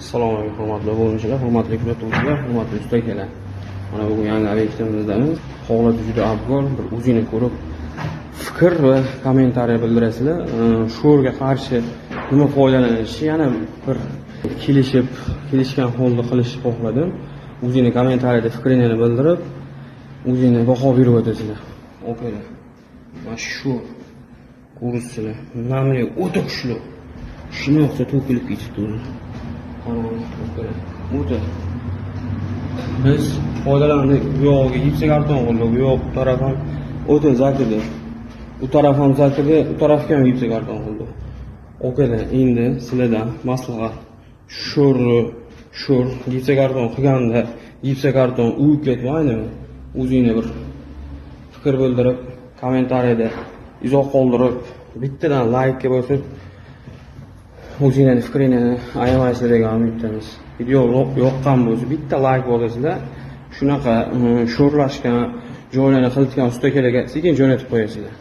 Assalomu alaykum hurmatli o'yinchilar, hurmatli kuzatuvchilar, hurmatli usta akalar. Mana bugun yangi obyektimimizdamiz. Holati juda abgor, bir o'zini ko'rib fikr va kommentariy bildirasizlar. Sho'rga qarshi nima foydalanishi yana bir kelishgan holda qilishni xohladim. O'zini kommentariyada fikringizni bildirib, o'zini baho berib o'tasizlar. Okalar. Mana shu ko'rsizlar. Namli o'ta kuchli. Shuni yo'qsa to'kilib ketibdi o'zi. O'ta. Biz foydalandik. Bu yog'iga gipsi karton qo'ydik. Bu yoq taraf ham o'ta zakirdi. Bu taraf ham zakirdi, bu tarafga ham gipsi karton qo'ydik. Okalar, endi sizlardan maslahat. Sho'r gipsi karton qilganda gipsi karton uyib ketmaydimi? O'zingni bir fikr bildirib, kommentariyada izoh qoldirib, bittadan like bosib, o'zingizning fikringizni ayamaysizlar degan umiddamiz. Video yoqqan bo'lsa bitta like bosasizlar, shunaqa sho'rlashgan joylarni qilitgan usta akalarga sekin jo'natib qo'yasizlar.